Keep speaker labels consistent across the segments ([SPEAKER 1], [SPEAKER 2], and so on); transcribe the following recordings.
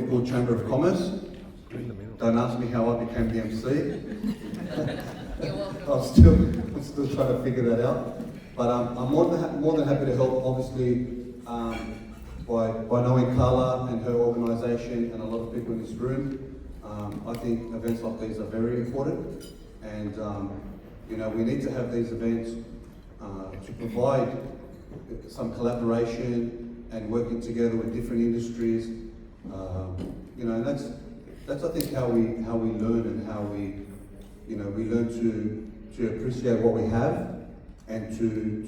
[SPEAKER 1] called Chamber of Commerce. Don't ask me how I became the MC. I'm still trying to figure that out. But I'm more than happy to help, obviously, by knowing Carla and her organisation and a lot of people in this room. I think events like these are very important, and we need to have these events to provide some collaboration and working together with different industries. And that's I think how we learn, and how we learn to appreciate what we have, and to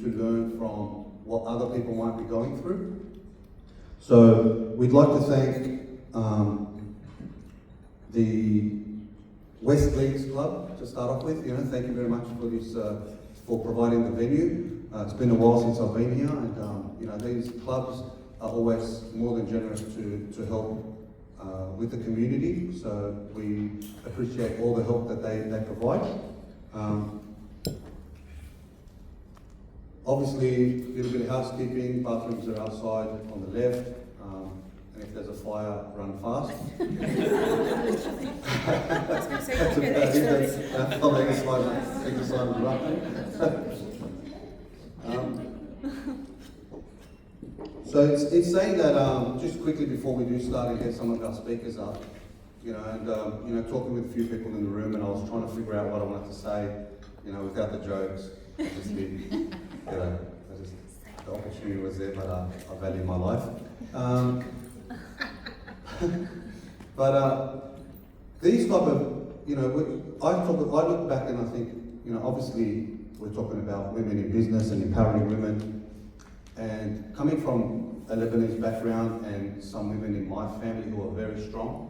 [SPEAKER 1] learn from what other people might be going through. So we'd like to thank the West Leagues Club to start off with. Thank you very much for this, for providing the venue. It's been a while since I've been here, and these clubs are always more than generous to help with the community. So we appreciate all the help that they provide. Obviously, a little bit of housekeeping. Bathrooms are outside on the left, and if there's a fire, run fast. That's about it. I'll take a slide and run. So it's saying that just quickly before we do start and get some of our speakers up, talking with a few people in the room, and I was trying to figure out what I wanted to say, without the jokes. I just did. The opportunity was there, but I value my life. But these type of, I look back and I think, obviously we're talking about women in business and empowering women, and coming from a Lebanese background and some women in my family who are very strong,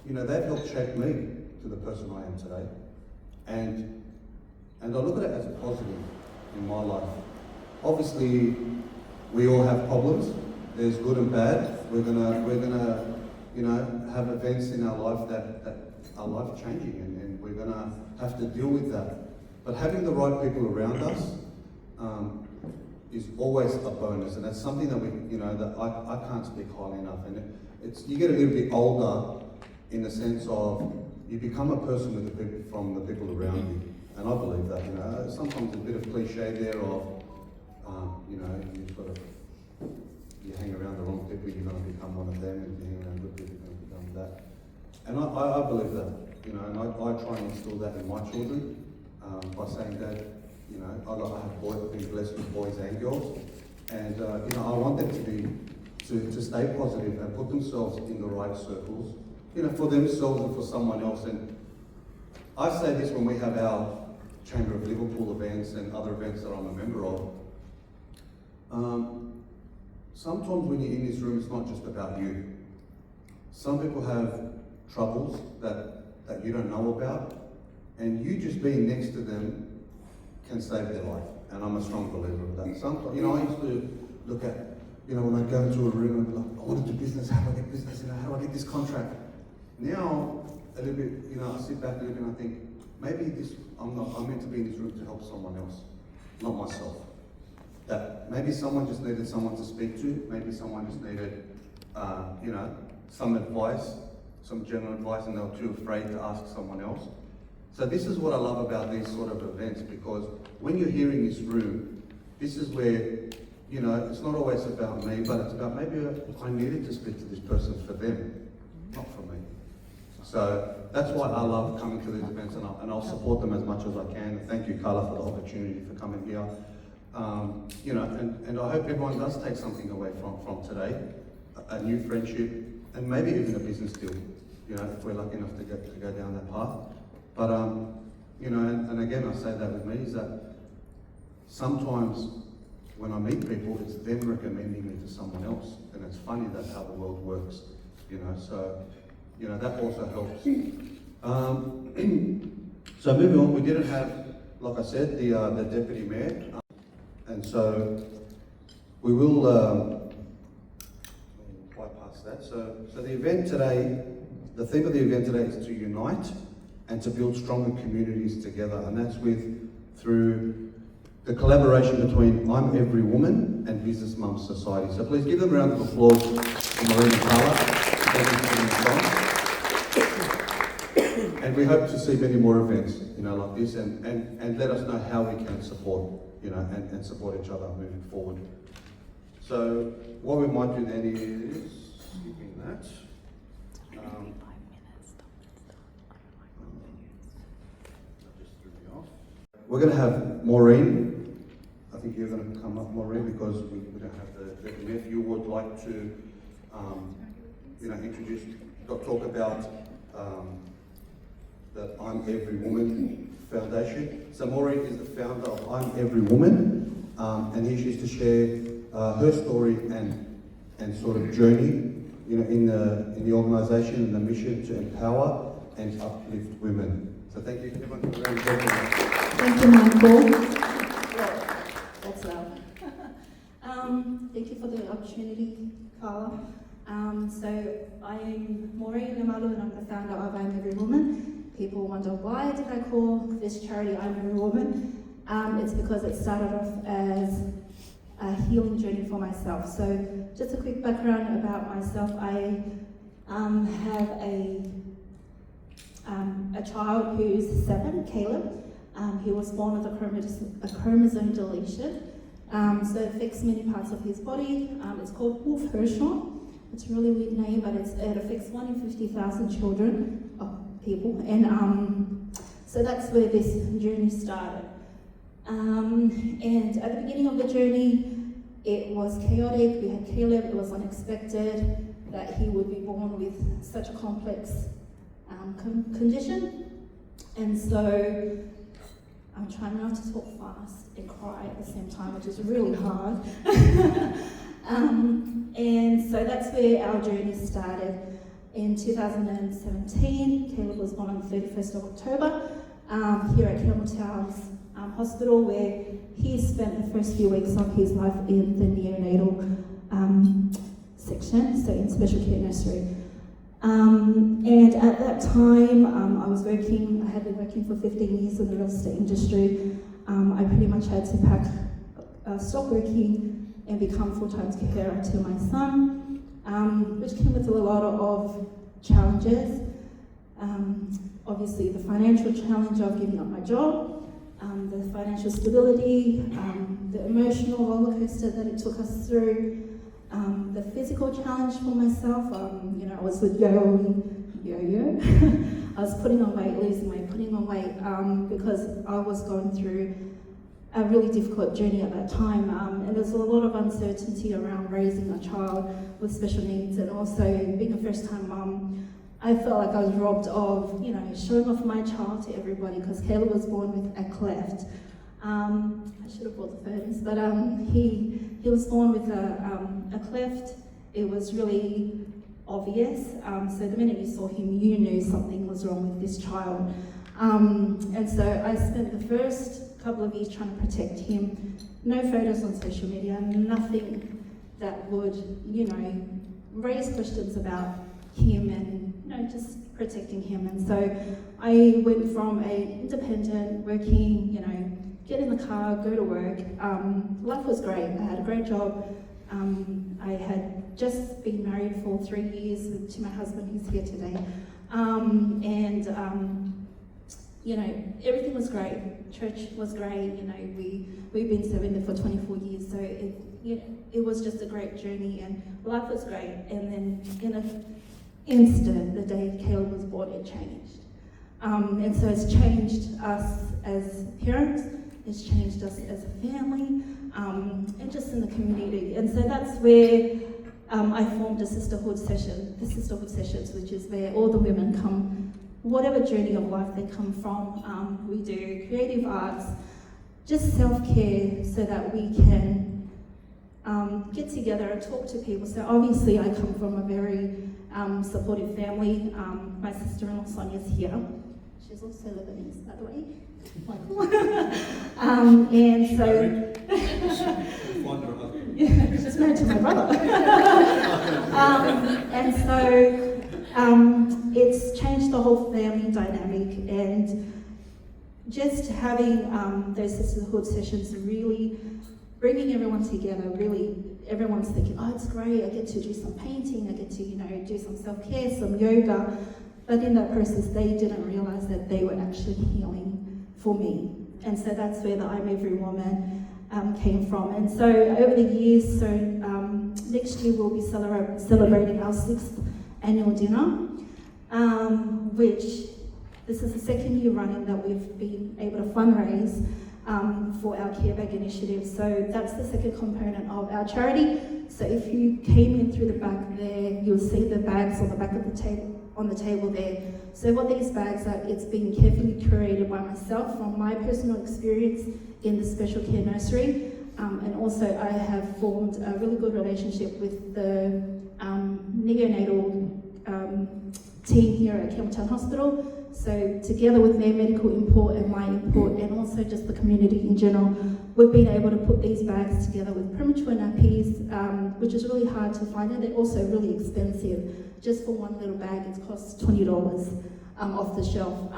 [SPEAKER 1] they've helped shape me to the person I am today. And I look at it as a positive in my life. Obviously, we all have problems. There's good and bad. We're gonna have events in our life that are life changing, and we're gonna have to deal with that. But having the right people around us is always a bonus, and that's something that that I can't speak highly enough. And you get a little bit older in the sense of you become a person from the people around you. And I believe that, sometimes a bit of cliche there of, you hang around the wrong people, you're going to become one of them, and if you hang around good people, you're going to become that. And I believe that, and I try and instill that in my children by saying that, I have boys, I've been blessed with boys and girls, and I want them to stay positive and put themselves in the right circles, for themselves and for someone else. And I say this when we have our Chamber of Liverpool events and other events that I'm a member of. Sometimes when you're in this room, it's not just about you. Some people have troubles that you don't know about, and you just being next to them can save their life. And I'm a strong believer of that. Sometimes, I used to look at, when I go into a room and be like, I want to do business, how do I get business, how do I get this contract? Now, a little bit, I sit back a little bit and I think, maybe I'm meant to be in this room to help someone else, not myself. That maybe someone just needed someone to speak to, maybe someone just needed, some advice, some general advice, and they were too afraid to ask someone else. So this is what I love about these sort of events, because when you're here in this room, this is where, it's not always about me, but it's about maybe I needed to speak to this person for them, not for me. So that's why I love coming to these events, and I'll support them as much as I can. Thank you, Carla, for the opportunity for coming here. And I hope everyone does take something away from today, a new friendship, and maybe even a business deal, if we're lucky enough to go down that path. But, and again, I say that with me, is that sometimes when I meet people, it's them recommending me to someone else, and it's funny that's how the world works, so, that also helps. So moving on, we didn't have, like I said, the Deputy Mayor, and so we will bypass that. So the event today, the theme of the event today is to unite and to build stronger communities together, and that's through the collaboration between I'm Every Woman and Business Mums Society. So please give them a round of applause for Maureen and Carla. Thank you for being strong. And we hope to see many more events, like this, and let us know how we can support, and support each other moving forward. So what we might do then is, skipping that. We're going to have Maureen. I think you're going to come up, Maureen, because we don't have the if you would like to, introduce, talk about the I'm Every Woman Foundation. So Maureen is the founder of I'm Every Woman, and here she is to share her story and sort of journey, in the organisation and the mission to empower and uplift women. So thank you, everyone, for very much.
[SPEAKER 2] Thank you, Michael. That's love. Thank you for the opportunity, Carla. So I'm Maureen Amalu, and I'm the founder of I'm Every Woman. People wonder, why did I call this charity I'm Every Woman? It's because it started off as a healing journey for myself. So just a quick background about myself. I have a child who's 7, Caleb. He was born with a chromosome deletion. So it affects many parts of his body. It's called Wolf-Herschel. It's a really weird name, but it affects 1 in 50,000 people. And so that's where this journey started. And at the beginning of the journey, it was chaotic. We had Caleb. It was unexpected that he would be born with such a complex condition. And so I'm trying not to talk fast and cry at the same time, which is really hard. And so that's where our journey started. In 2017, Caleb was born on the 31st of October here at Campbelltown Hospital, where he spent the first few weeks of his life in the neonatal section, so in Special Care Nursery. And at that time, I had been working for 15 years in the real estate industry. I pretty much had to stop working and become full-time carer to my son, which came with a lot of challenges. Obviously, the financial challenge of giving up my job, the financial stability, the emotional roller coaster that it took us through, the physical challenge for myself. I was with yo-yo. I was putting on weight, losing weight, putting on weight, because I was going through a really difficult journey at that time. And there's a lot of uncertainty around raising a child with special needs, and also being a first-time mum. I felt like I was robbed of, showing off my child to everybody, because Caleb was born with a cleft. I should have brought the photos, but he was born with a cleft. It was really obvious. So the minute you saw him, you knew something was wrong with this child. And so I spent the first couple of years trying to protect him. No photos on social media, nothing that would, raise questions about him and, just protecting him. And so I went from an independent, working, get in the car, go to work. Life was great. I had a great job. I had just been married for 3 years to my husband, who's here today. Everything was great. Church was great. We've been serving there for 24 years, so it was just a great journey, and life was great. And then in an instant, the day Caleb was born, it changed. And so it's changed us as parents. It's changed us as a family, and just in the community. And so that's where I formed the Sisterhood sessions, which is where all the women come, whatever journey of life they come from. We do creative arts, just self-care, so that we can get together and talk to people. So obviously I come from a very supportive family. My sister-in-law Sonia's here. She's also Lebanese, by the way. And so she's married to my brother. And so it's changed the whole family dynamic, and just having those sisterhood sessions, really bringing everyone together, really everyone's thinking, oh, it's great, I get to do some painting, I get to, do some self-care, some yoga. But in that process, they didn't realize that they were actually healing for me. And so that's where the I'm Every Woman came from. And so over the years, next year we'll be celebrating our 6th annual dinner, which this is the 2nd year running that we've been able to fundraise for our Care Bag initiative. So that's the second component of our charity. So if you came in through the back there, you'll see the bags on the back of the table, on the table there. So what these bags are, it's been carefully curated by myself from my personal experience in the Special Care Nursery. And also I have formed a really good relationship with the neonatal team here at Campbelltown Hospital. So together with their medical input and my input, and also just the community in general, we've been able to put these bags together with premature nappies, which is really hard to find, and they're also really expensive. Just for one little bag, it costs $20 off the shelf.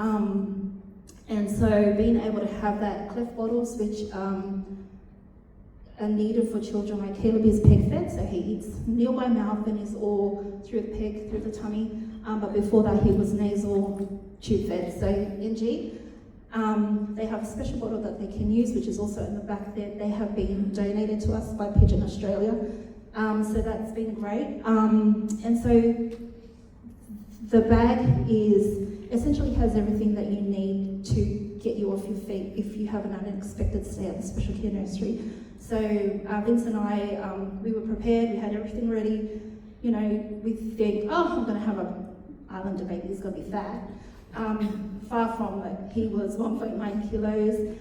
[SPEAKER 2] And so being able to have that cleft bottles, which are needed for children, like Caleb is peg fed, so he eats meal by mouth and is all through the peg, through the tummy. But before that, he was nasal tube fed, so NG. They have a special bottle that they can use, which is also in the back there. They have been donated to us by Pigeon Australia, so that's been great. And so the bag essentially has everything that you need to get you off your feet if you have an unexpected stay at the Special Care Nursery. So Vince and I, we were prepared, we had everything ready. We think, oh, I'm gonna have an islander baby, he's gonna be fat. Far from it, he was 1.9 kilos,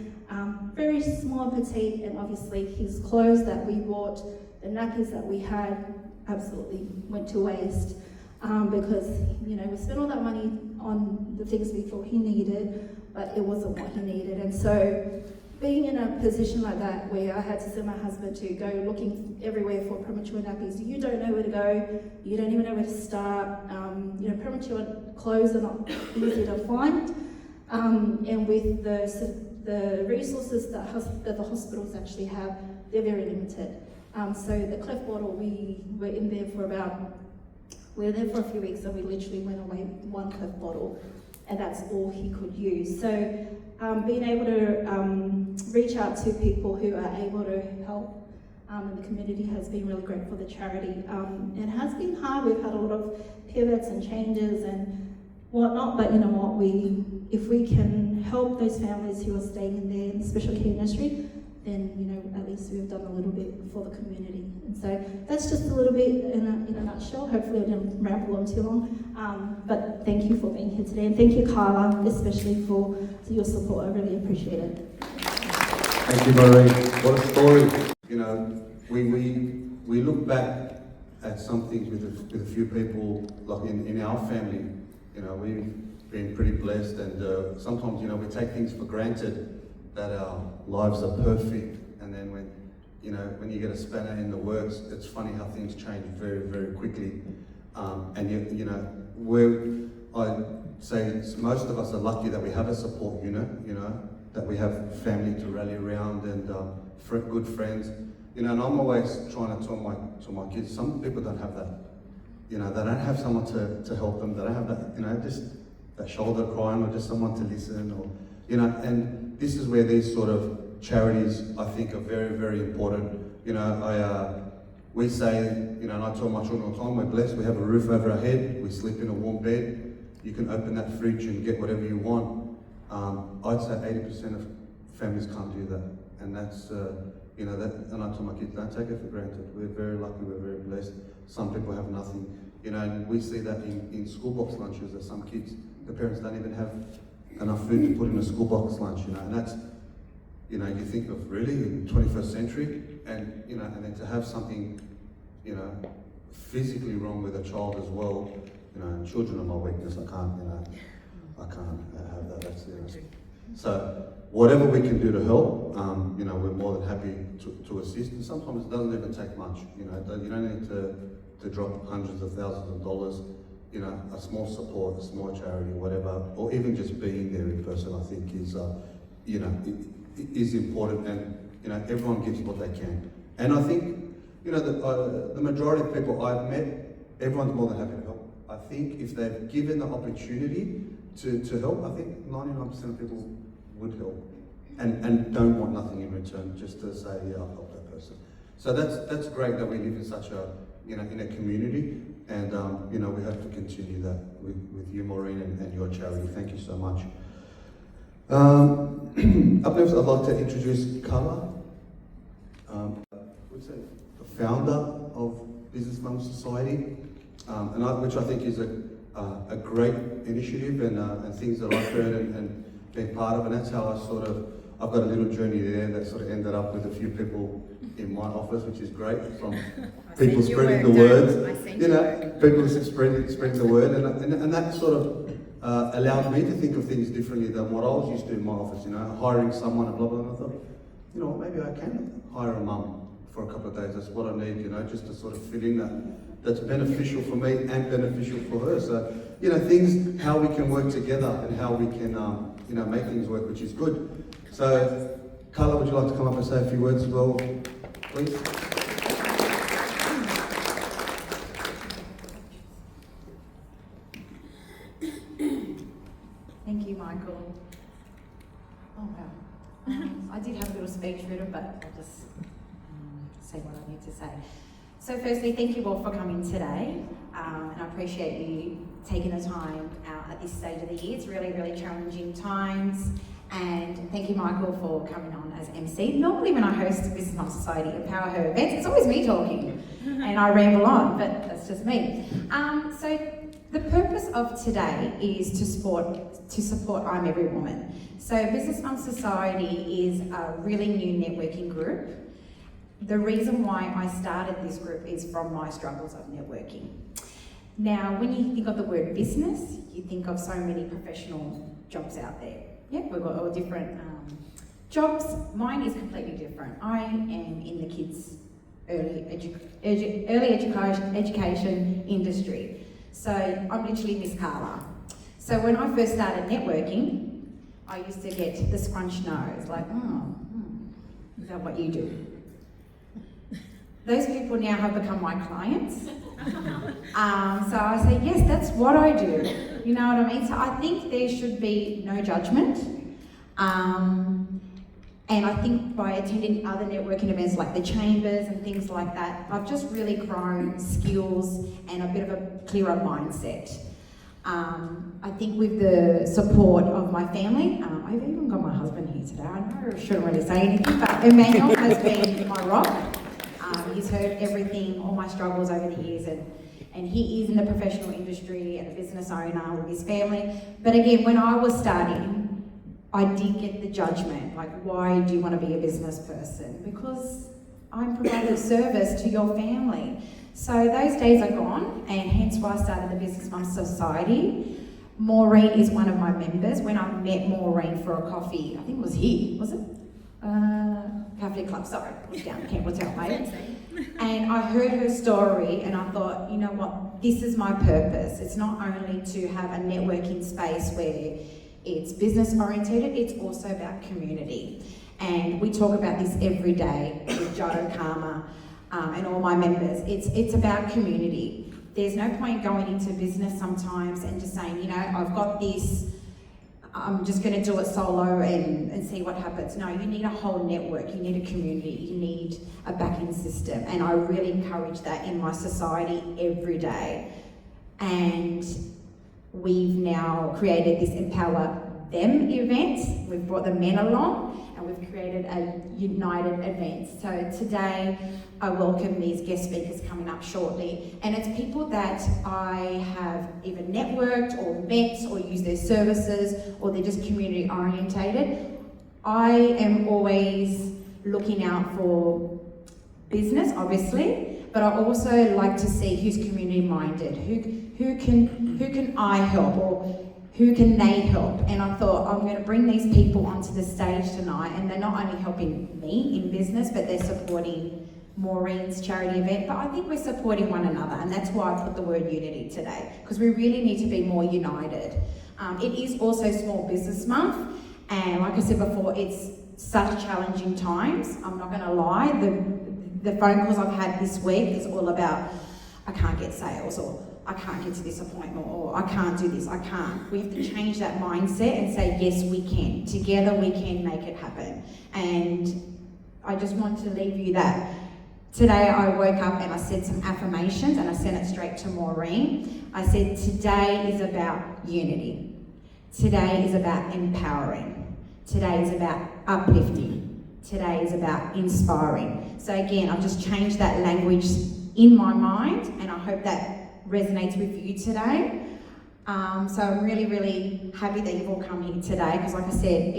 [SPEAKER 2] very small, petite, and obviously his clothes that we bought, the nappies that we had, absolutely went to waste. Because, we spent all that money on the things we thought he needed, but it wasn't what he needed. And so being in a position like that, where I had to send my husband to go looking everywhere for premature nappies, you don't know where to go, you don't even know where to start. Premature clothes are not easy to find. And with the resources that the hospitals actually have, they're very limited. So the cleft bottle, we were there for a few weeks, and we literally went away with one cleft bottle, and that's all he could use. So being able to reach out to people who are able to help in the community has been really great for the charity. It has been hard. We've had a lot of pivots and changes and whatnot, but you know what, if we can help those families who are staying in their Special Care Nursery, then at least we've done a little bit for the community. And so that's just a little bit in a nutshell. Hopefully I didn't ramble on too long. But thank you for being here today, and thank you, Carla, especially for your support. I really appreciate it.
[SPEAKER 1] Thank you, Marie. What a story. We look back at some things with a few people, like in our family. We've been pretty blessed, and sometimes we take things for granted that our lives are perfect, and then when you get a spanner in the works, it's funny how things change very, very quickly. I say most of us are lucky that we have a support unit, that we have family to rally around and good friends, and I'm always trying to tell my kids, some people don't have that, they don't have someone to help them, they don't have that, just that shoulder crying, or just someone to listen, or and this is where these sort of charities, I think, are very, very important. We say, and I tell my children all the time, we're blessed, we have a roof over our head, we sleep in a warm bed, you can open that fridge and get whatever you want. I'd say 80% of families can't do that, and that's, and I tell my kids, don't take it for granted. We're very lucky, we're very blessed. Some people have nothing, and we see that in school box lunches, that some kids, the parents don't even have enough food to put in a school box lunch, and that's, you think of really in the 21st century, and and then to have something, physically wrong with a child as well, children are my weakness. I can't have that. That's So whatever we can do to help, we're more than happy to assist. And sometimes it doesn't even take much. You don't need to drop hundreds of thousands of dollars. A small support, a small charity, whatever, or even just being there in person, I think is is important, and everyone gives what they can. And I think the majority of people I've met, everyone's more than happy to help. I think if they're given the opportunity to help, I think 99% of people would help, and don't want nothing in return, just to say, yeah, I'll help that person. So that's great that we live in such a in a community, and we hope to continue that with you, Maureen, and your charity. Thank you so much. Up next, I'd like to introduce Carla, the founder of Business Mums Society, which I think is a great initiative, and things that I've heard and been part of, and that's how I've got a little journey there that sort of ended up with a few people in my office, which is great, from people spreading the word, people spreading the word, and that sort of allowed me to think of things differently than what I was used to in my office, hiring someone and blah, blah, blah. And I thought, maybe I can hire a mum for a couple of days. That's what I need, just to sort of fit in that's beneficial for me and beneficial for her. So, things, how we can work together and how we can, make things work, which is good. So, Carla, would you like to come up and say a few words as well, please?
[SPEAKER 3] Thank you, Michael. Oh, wow. I did have a little speech written, but I'll just say what I need to say. So firstly, thank you all for coming today, and I appreciate you taking the time out at this stage of the year. It's really, really challenging times, and thank you, Michael, for coming on as MC. Normally when I host Business Mums Society Empower Her events, it's always me talking, and I ramble on, but that's just me. So the purpose of today is to support I'm Every Woman. So Business Mums Society is a really new networking group. The reason why I started this group is from my struggles of networking. Now, when you think of the word business, you think of so many professional jobs out there. Yeah, we've got all different jobs. Mine is completely different. I am in the kids' early education industry. So I'm literally Miss Carla. So when I first started networking, I used to get the scrunch nose, like, is that what you do? Those people now have become my clients. So I say, yes, that's what I do. You know what I mean? So I think there should be no judgment. And I think by attending other networking events like the chambers and things like that, I've just really grown skills and a bit of a clearer mindset. I think with the support of my family, I've even got my husband here today. I know I shouldn't really say anything, but Emmanuel has been my rock. He's heard everything, all my struggles over the years, and he is in the professional industry and a business owner with his family. But again, when I was starting, I did get the judgment, like, why do you want to be a business person? Because I'm providing service to your family. So those days are gone, and hence why I started the Business Mums Society. Maureen is one of my members. When I met Maureen for a coffee, I think it was here, was it? Cafe Club, sorry, it was down Campbelltown, mate. And I heard her story and I thought, you know what, this is my purpose. It's not only to have a networking space where it's business orientated, it's also about community. And we talk about this every day with Joe, Karma, and all my members. It's about community. There's no point going into business sometimes and just saying, I've got this, I'm just going to do it solo and see what happens. No, you need a whole network, you need a community, you need a backing system, and I really encourage that in my society every day. And we've now created this Empower Them event. We've brought the men along and we've created a united event. So today I welcome these guest speakers coming up shortly, and it's people that I have either networked or met or used their services, or they're just community orientated. I am always looking out for business, obviously, but I also like to see who's community minded, who can I help, or who can they help? And I thought, I'm going to bring these people onto the stage tonight, and they're not only helping me in business, but they're supporting Maureen's charity event, but I think we're supporting one another, and that's why I put the word unity today, because we really need to be more united. It is also Small Business Month, And like I said before, it's such challenging times. I'm not gonna lie, the phone calls I've had this week is all about, I can't get sales, or I can't get to this appointment, or I can't do this, I can't. We have to change that mindset and say, yes, we can. Together we can make it happen. And I just want to leave you that. Today I woke up and I said some affirmations and I sent it straight to Maureen. I said, today is about unity. Today is about empowering. Today is about uplifting. Today is about inspiring. So again, I've just changed that language in my mind, and I hope that resonates with you today. So I'm really, really happy that you've all come here today, because like I said,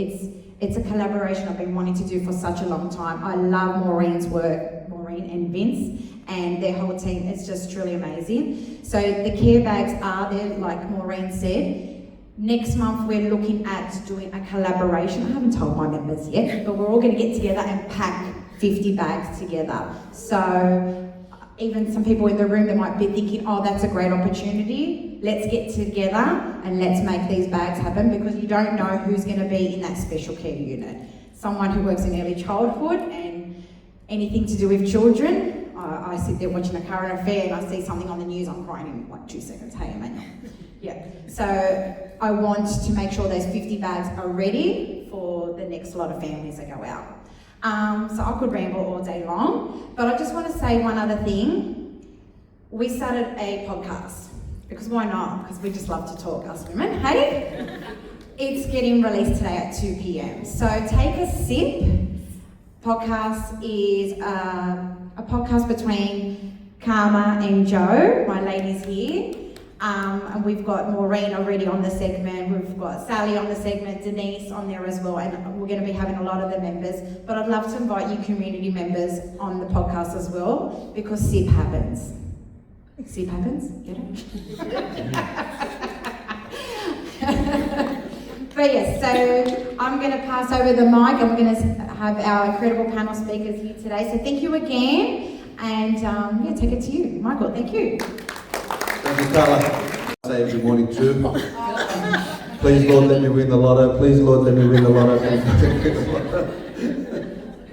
[SPEAKER 3] it's a collaboration I've been wanting to do for such a long time. I love Maureen's work, Maureen and Vince, and their whole team. It's just truly amazing. So the care bags are there, like Maureen said. Next month we're looking at doing a collaboration. I haven't told my members yet, but we're all going to get together and pack 50 bags together. So even some people in the room that might be thinking, oh, that's a great opportunity. Let's get together and let's make these bags happen, because you don't know who's going to be in that special care unit. Someone who works in early childhood and anything to do with children. I sit there watching a current affair and I see something on the news, I'm crying in like 2 seconds. Hey, Emmanuel. Yeah. So I want to make sure those 50 bags are ready for the next lot of families that go out. So I could ramble all day long, but I just want to say one other thing. We started a podcast, because why not? Because we just love to talk, us women, hey? It's getting released today at 2 p.m. So take a sip. Podcast is a podcast between Karma and Jo, my ladies here. And we've got Maureen already on the segment, we've got Sally on the segment, Denise on there as well, and we're going to be having a lot of the members. But I'd love to invite you community members on the podcast as well, because SIP happens. SIP happens? Get it? But yes, so I'm going to pass over the mic, and we're going to have our incredible panel speakers here today. So thank you again, and yeah, take it to you. Michael, thank you.
[SPEAKER 1] Thank you, Carla. I say good morning too. Please, Lord, let me win the lotto. Please, Lord, let me win the lotto.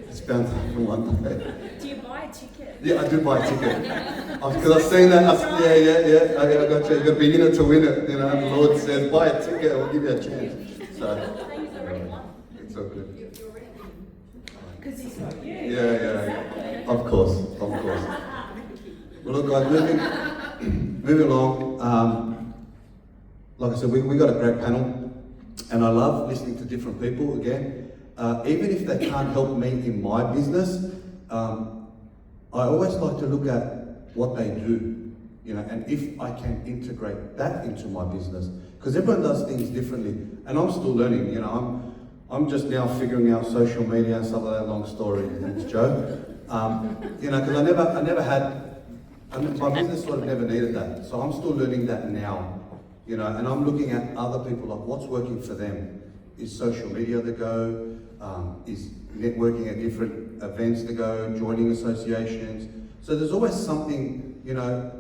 [SPEAKER 1] It's bound to happen one day.
[SPEAKER 4] Do you buy a ticket?
[SPEAKER 1] Yeah, I do buy a ticket. Because I've seen that. Yeah. I got you. You've got to be in it to win it. You know, and the Lord says, buy a ticket, we'll give you a chance. So, it's all good.
[SPEAKER 4] Because he's got you.
[SPEAKER 1] Yeah. Of course. Well, look, guys, moving along. Like I said, we got a great panel, and I love listening to different people again. Even if they can't help me in my business, I always like to look at what they do, you know, and if I can integrate that into my business, because everyone does things differently, and I'm still learning. You know, I'm just now figuring out social media and stuff like that. Long story, thanks, Joe. You know, because I never had. My business sort of never needed that, so I'm still learning that now, you know, and I'm looking at other people, like what's working for them. Is social media the go? Is networking at different events to go? Joining associations? So there's always something, you know,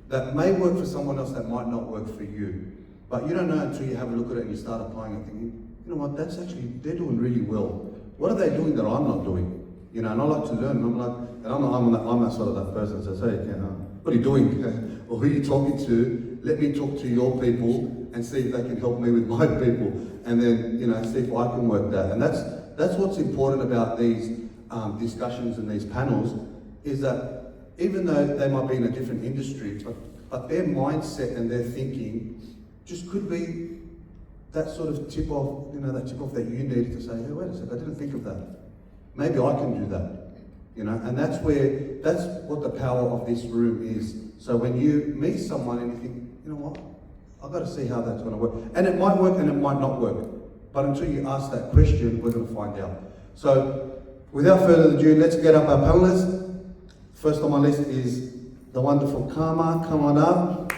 [SPEAKER 1] that may work for someone else that might not work for you, but you don't know until you have a look at it and you start applying it, thinking, you know what, that's actually, they're doing really well. What are they doing that I'm not doing? You know, and I like to learn, and I'm like, and I'm that sort of that person that says, hey, what are you doing? Or who are you talking to? Let me talk to your people and see if they can help me with my people, and then, you know, see if I can work that. And that's what's important about these discussions and these panels, is that even though they might be in a different industry, but their mindset and their thinking just could be that sort of tip off, you know, that tip off that you need to say, hey, wait a sec, I didn't think of that. Maybe I can do that, you know, and that's what the power of this room is. So when you meet someone and you think, you know what, I've got to see how that's going to work. And it might work and it might not work. But until you ask that question, we're going to find out. So without further ado, let's get up our panelists. First on my list is the wonderful Karma. Come on up.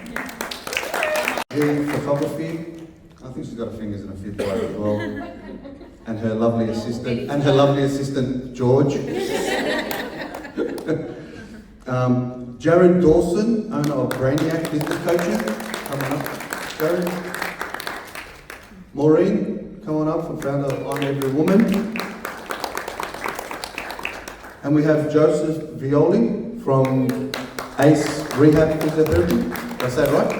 [SPEAKER 1] The photography. I think she's got her fingers in a fit way as well. And her lovely assistant, George. Jared Dawson, owner of Brainiac Business Coaching. Come on up, Jared. Maureen, come on up, from founder of every woman. And we have Joseph Violi from ACE Rehab Physiotherapy. Did I say it right?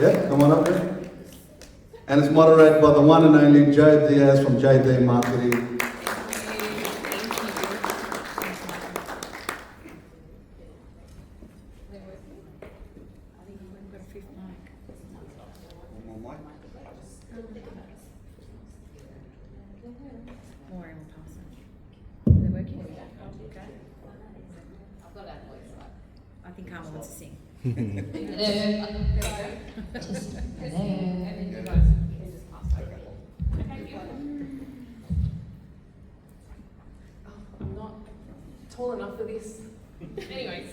[SPEAKER 1] Yeah, come on up there. And it's moderated by the one and only Joe Diaz from JD Marketing.
[SPEAKER 3] I think Carmen wants to sing.
[SPEAKER 5] I'm not tall enough for this. Anyways,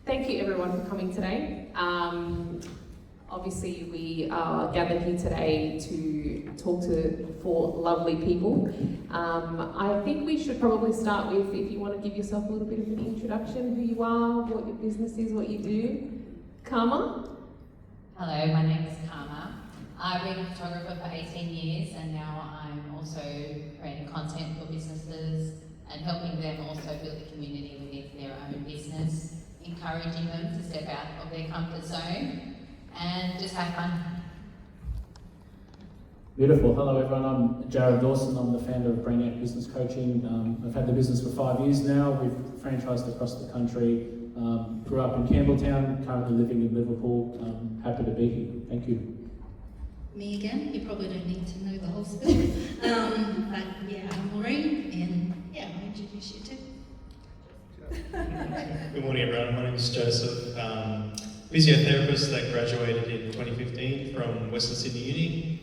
[SPEAKER 5] thank you everyone for coming today. Obviously, we are gathered here today to talk to 4 lovely people. I think we should probably start with, if you want to give yourself a little bit of an introduction, who you are, what your business is, what you do. Karma?
[SPEAKER 6] Hello, my name is Karma. I've been a photographer for 18 years and now I'm also creating content for businesses and helping them also build a community within their own business, encouraging them to step out of their comfort zone and just have fun.
[SPEAKER 7] Beautiful. Hello everyone, I'm Jared Dawson. I'm the founder of Brain Out Business Coaching. I've had the business for 5 years now. We've franchised across the country. Grew up in Campbelltown, currently living in Liverpool. Happy to be here. Thank you.
[SPEAKER 8] Me again. You probably don't need to know the whole story. But yeah, I'm Maureen, and yeah, I'll introduce you too.
[SPEAKER 9] Good morning everyone, my name is Joseph. Physiotherapist that graduated in 2015 from Western Sydney Uni.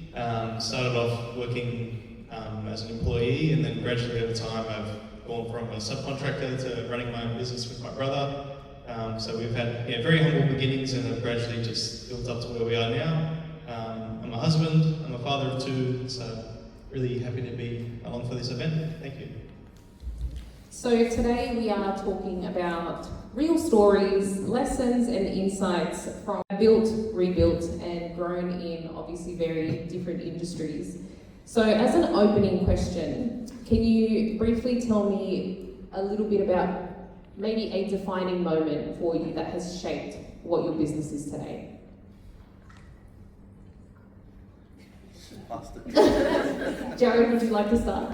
[SPEAKER 9] Started off working as an employee and then gradually over time I've gone from a subcontractor to running my own business with my brother. So we've had very humble beginnings and have gradually just built up to where we are now. I'm a husband, I'm a father of 2, so really happy to be along for this event. Thank you.
[SPEAKER 5] So today we are talking about real stories, lessons and insights from built, rebuilt and grown in obviously very different industries. So as an opening question, can you briefly tell me a little bit about maybe a defining moment for you that has shaped what your business is today? Jared, would you like to start?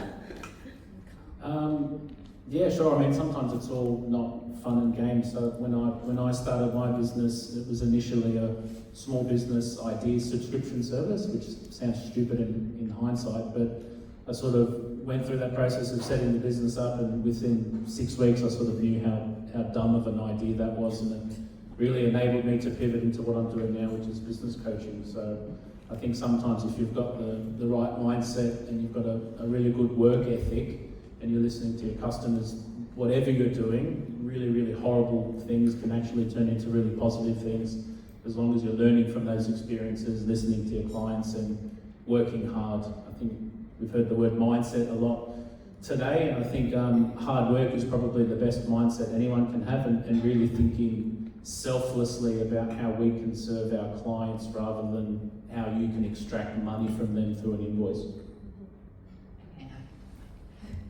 [SPEAKER 7] Yeah, sure. I mean, sometimes it's all not fun and games. So when I started my business, it was initially a small business idea subscription service, which sounds stupid in hindsight, but I sort of went through that process of setting the business up, and within 6 weeks I sort of knew how dumb of an idea that was, and it really enabled me to pivot into what I'm doing now, which is business coaching. So I think sometimes if you've got the right mindset and you've got a really good work ethic, and you're listening to your customers, whatever you're doing, really, really horrible things can actually turn into really positive things, as long as you're learning from those experiences, listening to your clients and working hard. I think we've heard the word mindset a lot today, and I think hard work is probably the best mindset anyone can have, and really thinking selflessly about how we can serve our clients rather than how you can extract money from them through an invoice.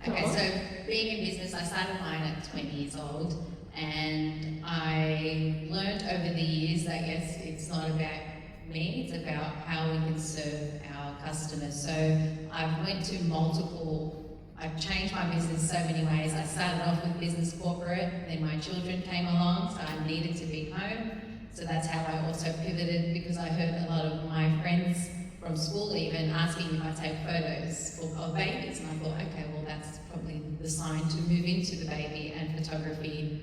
[SPEAKER 6] Okay, so being in business, I started mine at 20 years old, and I learned over the years that yes, it's not about me, it's about how we can serve our customers. So I've changed my business so many ways. I started off with business corporate, then my children came along, so I needed to be home. So that's how I also pivoted, because I heard a lot of my friends from school even asking if I take photos of babies, and I thought, okay, well that's probably the sign to move into the baby and photography,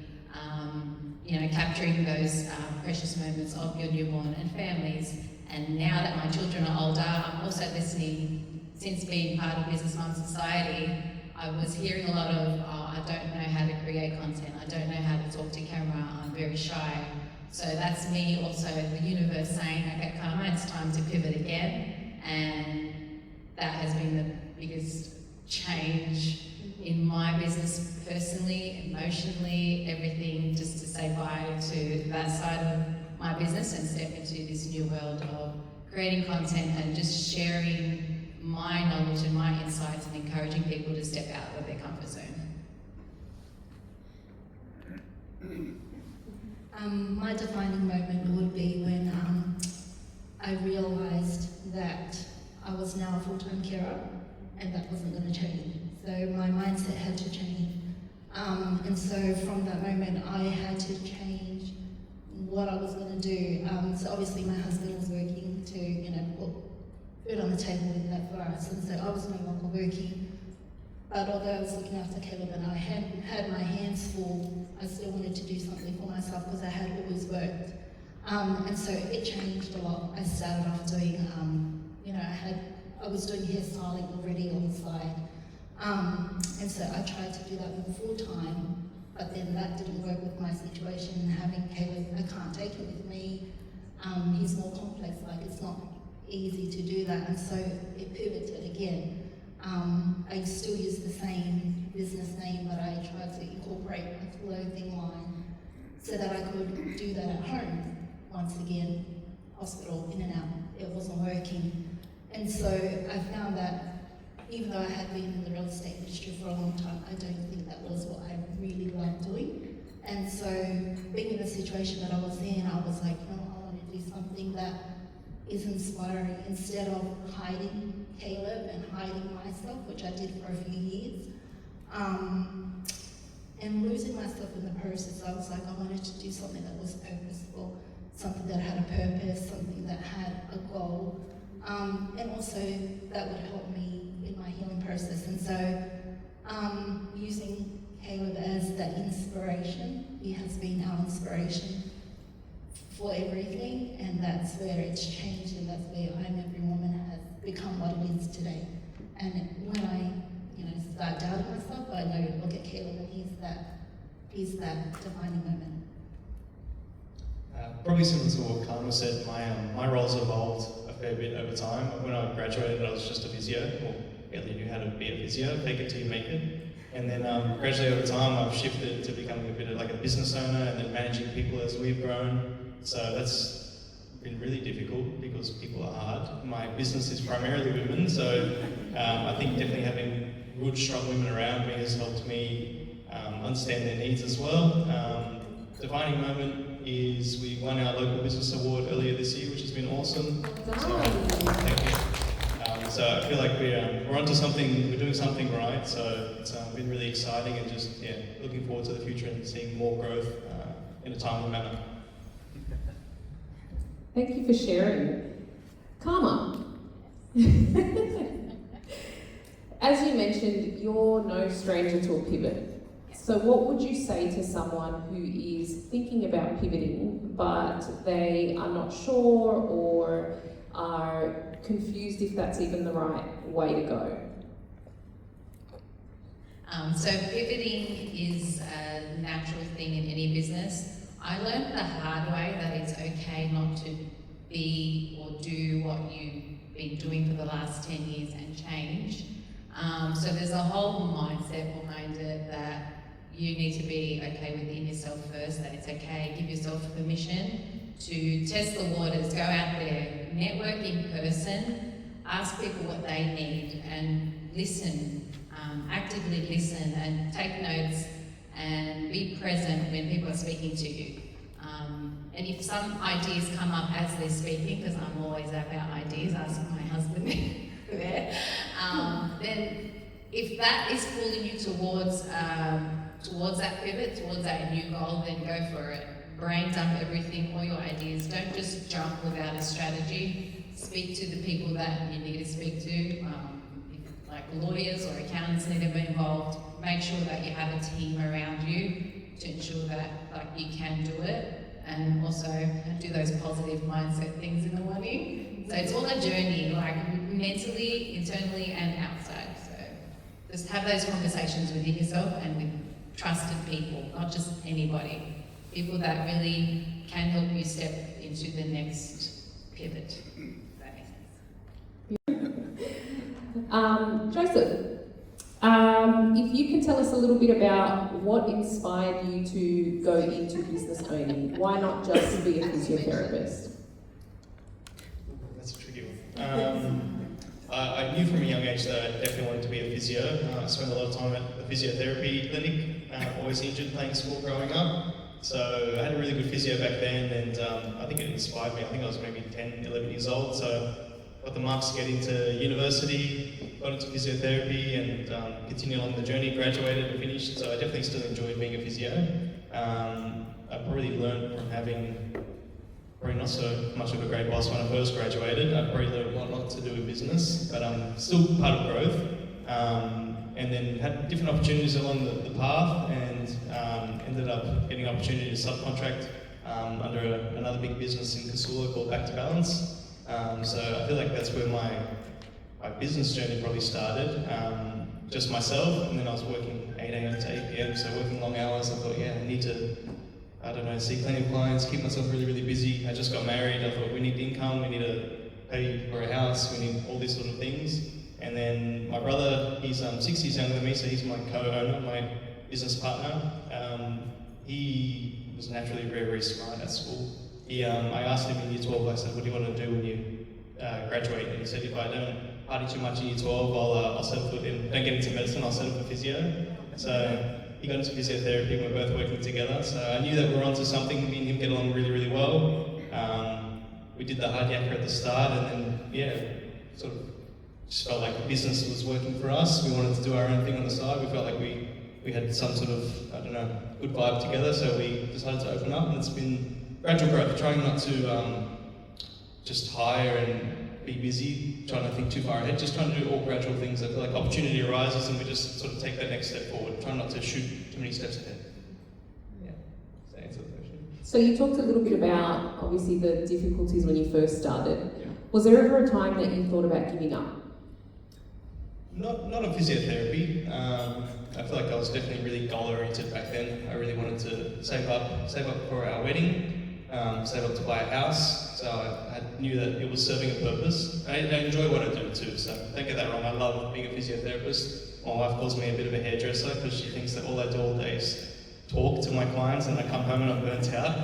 [SPEAKER 6] capturing those precious moments of your newborn and families. And now that my children are older, I'm also listening, since being part of Business Mum Society, I was hearing a lot of, I don't know how to create content, I don't know how to talk to camera, I'm very shy. So that's me also, the universe saying, okay, Karma, it's time to pivot again. And that has been the biggest change in my business personally, emotionally, everything, just to say bye to that side of my business and step into this new world of creating content and just sharing my knowledge and my insights and encouraging people to step out of their comfort zone.
[SPEAKER 8] My defining moment would be when I realised that I was now a full-time carer and that wasn't going to change. So my mindset had to change. And so from that moment I had to change what I was going to do. So obviously my husband was working to, put food on the table with that for us, and so I was no longer working. But although I was looking after Caleb and I had my hands full, I still wanted to do something for myself because I had always worked. And so it changed a lot. I started off doing, I was doing hairstyling already on the side. And so I tried to do that more full time, but then that didn't work with my situation. Having Caleb, I can't take him with me. He's more complex, like it's not easy to do that. And so it pivoted again. I still use the same business name, but I tried to incorporate a clothing line so that I could do that at home. Once again, hospital, in and out, it wasn't working. And so I found that even though I had been in the real estate industry for a long time, I don't think that was what I really loved doing. And so being in the situation that I was in, I was like, no, I want to do something that is inspiring instead of hiding Caleb and hiding myself, which I did for a few years. And losing myself in the process, I was like, I wanted to do something that was purposeful, something that had a purpose, something that had a goal, and also that would help me in my healing process. And so using Caleb as that inspiration, he has been our inspiration for everything, and that's where it's changed, and that's where I'm Every Woman has become what it is today. And when I start doubting myself, I know, look at Caleb, and he's that defining moment.
[SPEAKER 9] Probably similar to what Carmen said, my roles evolved a fair bit over time. When I graduated, I was just a physio, or barely knew how to be a physio, fake it till you make it. And then gradually over time, I've shifted to becoming a bit of like a business owner and then managing people as we've grown. So that's been really difficult because people are hard. My business is primarily women, so I think definitely having good, strong women around me has helped me understand their needs as well. Defining moment is we won our local business award earlier this year, which has been awesome. So, thank you. So I feel like we're onto something, we're doing something right. So it's been really exciting, and just looking forward to the future and seeing more growth in a timely manner.
[SPEAKER 5] Thank you for sharing. Karma. As you mentioned, you're no stranger to a pivot. So what would you say to someone who is thinking about pivoting, but they are not sure or are confused if that's even the right way to go?
[SPEAKER 6] So pivoting is a natural thing in any business. I learned the hard way that it's okay not to be or do what you've been doing for the last 10 years and change. So there's a whole mindset behind it that you need to be okay within yourself first, that it's okay, give yourself permission to test the waters, go out there, network in person, ask people what they need and listen, actively listen and take notes and be present when people are speaking to you. And if some ideas come up as they're speaking, because I'm always about ideas, ask my husband there, then if that is pulling you towards that pivot, towards that new goal, then go for it. Brain dump everything, all your ideas. Don't just jump without a strategy. Speak to the people that you need to speak to, like lawyers or accountants need to be involved. Make sure that you have a team around you to ensure that you can do it, and also do those positive mindset things in the morning. So it's all a journey, mentally, internally, and outside. So just have those conversations within yourself and with trusted people, not just anybody. People that really can help you step into the next pivot. If that makes sense.
[SPEAKER 5] Joseph, if you can tell us a little bit about what inspired you to go into business owning. Why not just be a physiotherapist?
[SPEAKER 9] That's a tricky one. I knew from a young age that I definitely wanted to be a physio. I spent a lot of time at the physiotherapy clinic, always injured playing sport growing up. So I had a really good physio back then, and I think it inspired me. I think I was maybe 10, 11 years old, so got the marks to get into university, got into physiotherapy, and continued along the journey, graduated and finished, so I definitely still enjoyed being a physio. I probably learned from having probably not so much of a great boss when I first graduated. I probably learned a lot to do with business, but still part of growth. And then had different opportunities along the path, and ended up getting an opportunity to subcontract under another big business in Casula called Back to Balance. So I feel like that's where my business journey probably started. Just myself, and then I was working 8 a.m. to 8 p.m, so working long hours. I thought, yeah, I need to, I don't know, see plenty of clients, keep myself really, really busy. I just got married. I thought, we need income, we need to pay for a house, we need all these sort of things. And then my brother, he's 6 years younger than me, so he's my co-owner, my business partner. He was naturally very, very smart at school. I asked him in year 12, I said, what do you want to do when you graduate? And he said, if I don't party too much in year 12, I'll settle for, don't get into medicine, I'll settle for physio. So he got into physiotherapy, and we're both working together. So I knew that we were onto something. Me and him get along really, really well. We did the hard yakka at the start, and then, yeah, sort of just felt like the business was working for us. We wanted to do our own thing on the side. We felt like we had some sort of, I don't know, good vibe together, so we decided to open up, and it's been gradual growth, trying not to just hire and be busy, trying to think too far ahead, just trying to do all gradual things. I feel like opportunity arises and we just sort of take that next step forward, trying not to shoot too many steps ahead. Yeah, does that answer the question?
[SPEAKER 5] So you talked a little bit about, obviously, the difficulties when you first started. Yeah. Was there ever a time that you thought about giving up?
[SPEAKER 9] Not on physiotherapy. I feel like I was definitely really goal-oriented back then. I really wanted to save up for our wedding, save up to buy a house. So I knew that it was serving a purpose. I enjoy what I do too, so don't get that wrong. I love being a physiotherapist. My wife calls me a bit of a hairdresser because she thinks that all I do all day is talk to my clients, and I come home and I'm burnt out.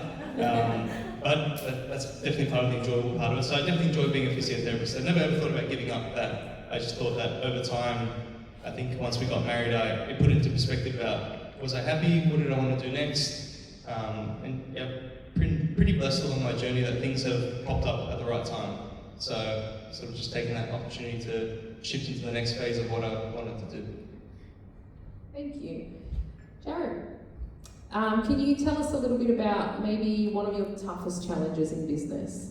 [SPEAKER 9] But that's definitely part of the enjoyable part of it. So I definitely enjoy being a physiotherapist. I never ever thought about giving up that. I just thought that over time, I think once we got married, it put into perspective about, was I happy? What did I want to do next? And yeah, pretty blessed along my journey that things have popped up at the right time. So sort of just taking that opportunity to shift into the next phase of what I wanted to do.
[SPEAKER 5] Thank you. Jared, can you tell us a little bit about maybe one of your toughest challenges in business?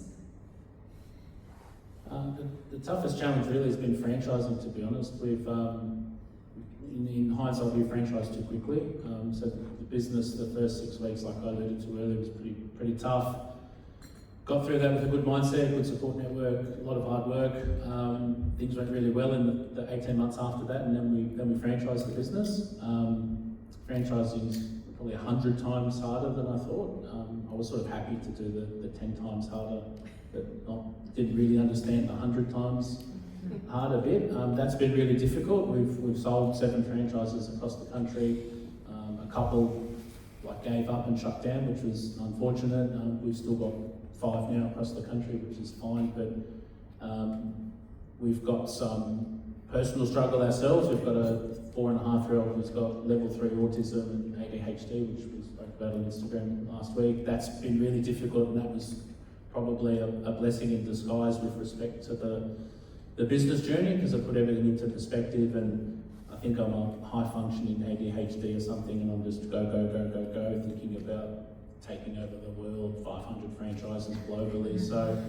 [SPEAKER 7] The toughest challenge really has been franchising, to be honest. We've, in hindsight, we franchised too quickly. So the business, the first 6 weeks, like I alluded to earlier, was pretty tough. Got through that with a good mindset, good support network, a lot of hard work. Things went really well in the 18 months after that, and then we franchised the business. Franchising is probably 100 times harder than I thought. I was sort of happy to do the 10 times harder, but didn't really understand the 100 times harder bit. That's been really difficult. We've sold 7 franchises across the country. A couple gave up and shut down, which was unfortunate. We've still got 5 now across the country, which is fine, but we've got some personal struggle ourselves. We've got a 4.5-year-old who's got level 3 autism and ADHD, which we spoke about on Instagram last week. That's been really difficult, and that was probably a blessing in disguise with respect to the business journey, because I put everything into perspective, and I think I'm a high-functioning ADHD or something, and I'm just go, thinking about taking over the world, 500 franchises globally. So,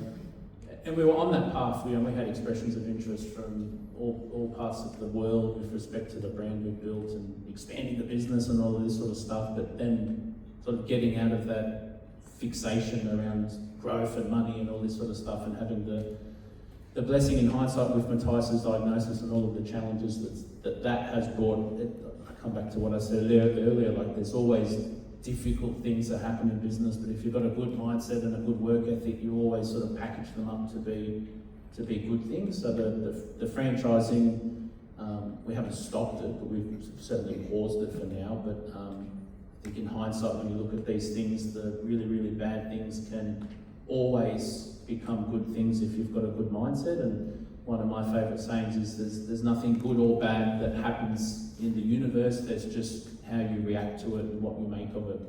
[SPEAKER 7] and we were on that path. We had expressions of interest from all parts of the world with respect to the brand we built and expanding the business and all of this sort of stuff, but then sort of getting out of that fixation around growth and money and all this sort of stuff, and having the blessing in hindsight with Matthias's diagnosis and all of the challenges that has brought. I come back to what I said earlier, like there's always difficult things that happen in business, but if you've got a good mindset and a good work ethic, you always sort of package them up to be good things. So the franchising, we haven't stopped it, but we've certainly paused it for now. But I think in hindsight, when you look at these things, the really, really bad things can always become good things if you've got a good mindset. And one of my favourite sayings is there's nothing good or bad that happens in the universe, there's just how you react to it and what you make of it.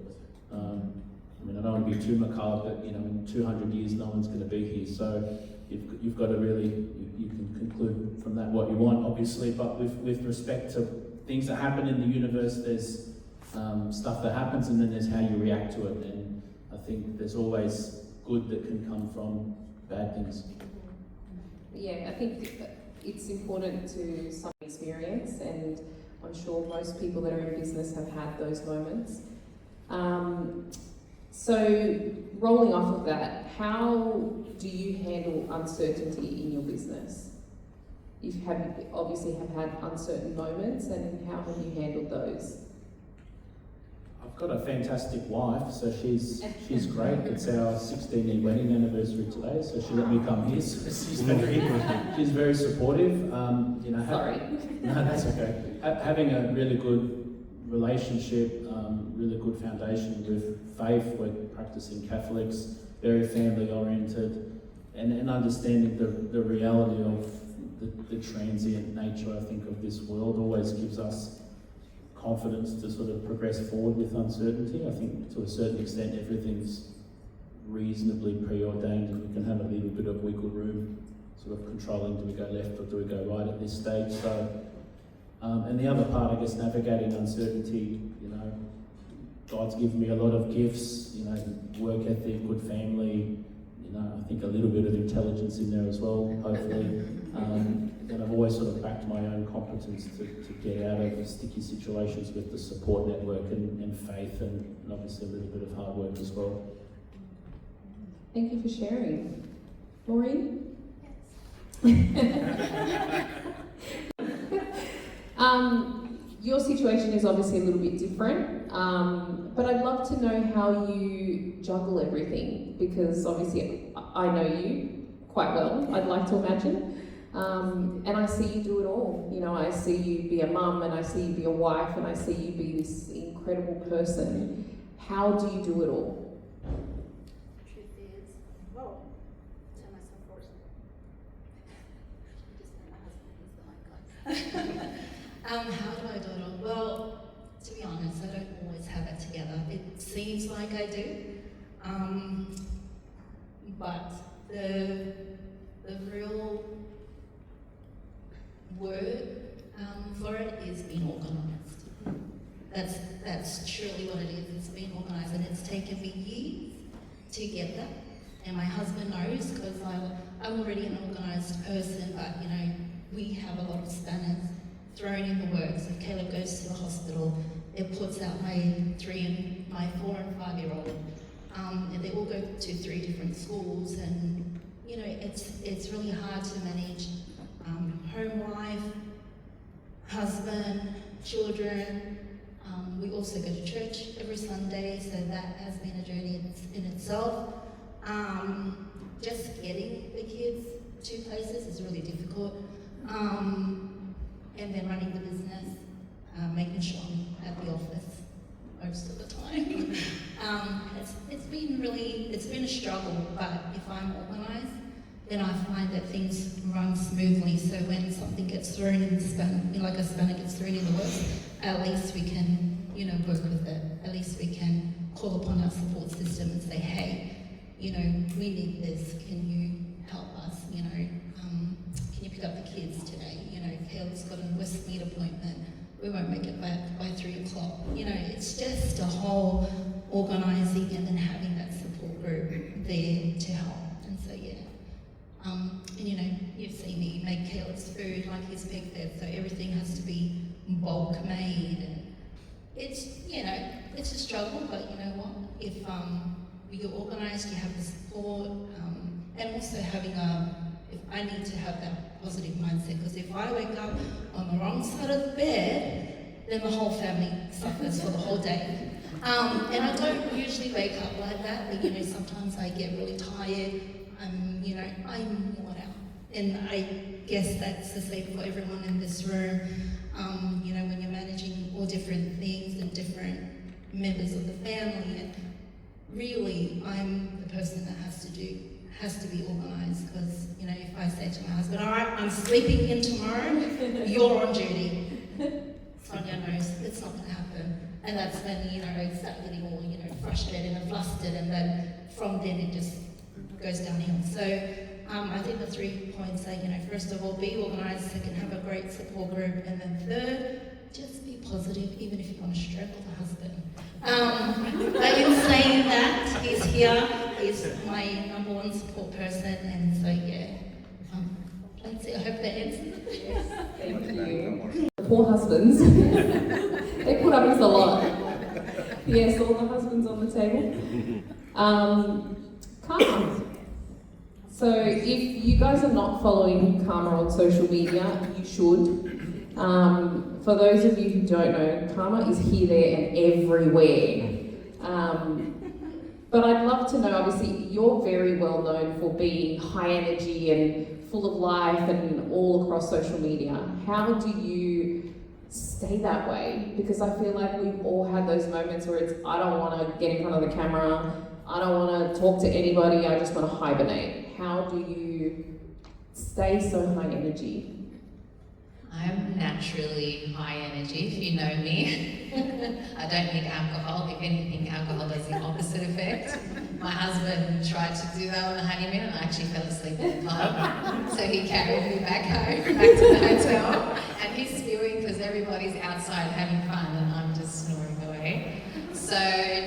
[SPEAKER 7] I mean, I don't want to be too macabre, but in 200 years no one's going to be here, so you've got to really, you can conclude from that what you want, obviously, but with respect to things that happen in the universe, there's stuff that happens and then there's how you react to it, and I think there's always good that can come from bad things.
[SPEAKER 5] Yeah, I think it's important to some experience, and I'm sure most people that are in business have had those moments. So rolling off of that, how do you handle uncertainty in your business? You obviously have had uncertain moments, and how have you handled those?
[SPEAKER 7] I've got a fantastic wife, so she's great. It's our 16-year wedding anniversary today, so she let me come here. So she's very supportive.
[SPEAKER 5] Sorry.
[SPEAKER 7] No, that's okay. Having a really good relationship, really good foundation with faith. We're practicing Catholics, very family oriented, and understanding the reality of the transient nature, I think, of this world always gives us confidence to sort of progress forward with uncertainty. I think to a certain extent everything's reasonably preordained, and we can have a little bit of wiggle room, sort of controlling, do we go left or do we go right at this stage. So, and the other part, I guess, navigating uncertainty, God's given me a lot of gifts, work ethic, good family, I think a little bit of intelligence in there as well, hopefully. And I've always sort of backed my own competence to get out of sticky situations with the support network and faith and obviously a little bit of hard work as well.
[SPEAKER 5] Thank you for sharing. Maureen?
[SPEAKER 8] Yes.
[SPEAKER 5] Your situation is obviously a little bit different, but I'd love to know how you juggle everything, because obviously I know you quite well, I'd like to imagine, and I see you do it all. I see you be a mum, and I see you be a wife, and I see you be this incredible person. How do you do it all?
[SPEAKER 8] Truth is, tell myself first. Just met my husband, he's the right guy. How do I do it all? Well, to be honest, I don't always have it together. It seems like I do, but the real word for it is being organised. That's truly what it is. It's being organised, and it's taken me years to get that. And my husband knows, because I'm already an organised person, but we have a lot of spanners thrown in the works. If Caleb goes to the hospital, it puts out my 4 and 5-year-old, and they all go to 3 different schools, and it's really hard to manage home life, husband, children. We also go to church every Sunday, so that has been a journey in itself. Just getting the kids to places is really difficult. And then running the business, making sure I'm at the office most of the time. It's been a struggle, but if I'm organised, then I find that things run smoothly. So when something gets thrown in the span, like a spanner gets thrown in the works, at least we can, work with it. At least we can call upon our support system and say, hey, we need this. Can you help us? Can you pick up the kids today? Caleb's got a Westmead appointment. We won't make it back by 3 o'clock. It's just a whole organising and then having that support group there to help. And so, yeah. And you've seen me make Caleb's food, like his pig fed, so everything has to be bulk made. And it's a struggle, but you know what? If you're organised, you have the support, and also having if I need to have that positive mindset, because if I wake up on the wrong side of the bed, then the whole family suffers for the whole day. And I don't usually wake up like that, but sometimes I get really tired. I'm worn out, and I guess that's the same for everyone in this room. When you're managing all different things and different members of the family, and really, I'm the person that has to be organised, because if I I say to my husband, all right, I'm sleeping in tomorrow, you're on duty. Sonia knows it's not going to happen. And that's when, you know, I start getting all, you know, frustrated and flustered, and then from then it just goes downhill. So I think the 3 points are, you know, first of all, be organised, second, have a great support group, and then third, just be positive, even if you want to strangle the husband. But in saying that, he's here, he's my number one support person, and so yeah, that's it. I hope that answers it.
[SPEAKER 5] Thank you. The poor husbands, they put up with a lot. Yes, all the husbands on the table. Karma. So if you guys are not following Karma on social media, you should. For those of you who don't know, Karma is here, there and everywhere. But I'd love to know, obviously, you're very well known for being high energy and full of life and all across social media. How do you stay that way? Because I feel like we've all had those moments where it's, I don't want to get in front of the camera, I don't want to talk to anybody, I just want to hibernate. How do you stay so high energy?
[SPEAKER 6] I'm naturally high energy, if you know me. I don't need alcohol. If anything, alcohol does the opposite effect. My husband tried to do that on the honeymoon and I actually fell asleep in the club. So he carried me back home, back to the hotel, and he's spewing because everybody's outside having fun and I'm just snoring away. So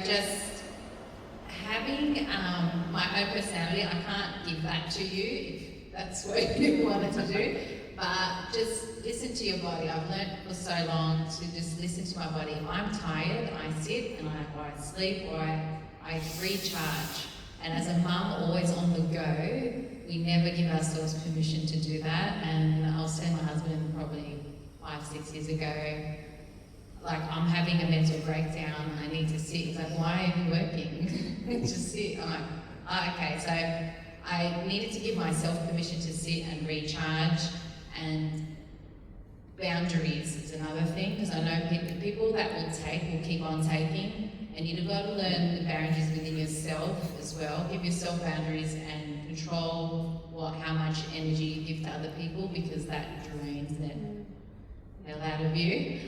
[SPEAKER 6] just having my own personality, I can't give that to you if that's what you wanted to do. But just listen to your body. I've learned for so long to just listen to my body. If I'm tired, I sit and I sleep or I recharge. And as a mum, always on the go, we never give ourselves permission to do that. And I was telling my husband probably 5-6 years ago, like, I'm having a mental breakdown, I need to sit. He's like, why are you working? Just sit. I'm like, oh, okay. So I needed to give myself permission to sit and recharge. And boundaries is another thing, because I know people that will keep on taking, and you've got to learn the boundaries within yourself as well. Give yourself boundaries and control how much energy you give to other people, because that drains the hell out of you.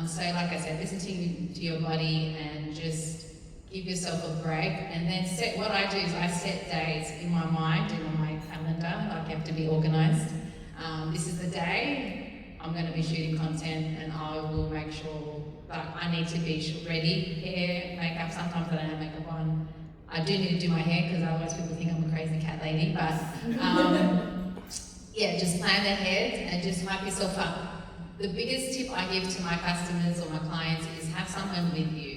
[SPEAKER 6] So like I said, listen to your body and just give yourself a break, and then what I do is I set days in my mind and on my calendar, like you have to be organised. This is the day I'm going to be shooting content, and I will make sure that I need to be ready. Hair, makeup, sometimes I don't have makeup on. I do need to do my hair because otherwise people think I'm a crazy cat lady, but yeah, just plan ahead and just hype yourself up. The biggest tip I give to my customers or my clients is have someone with you.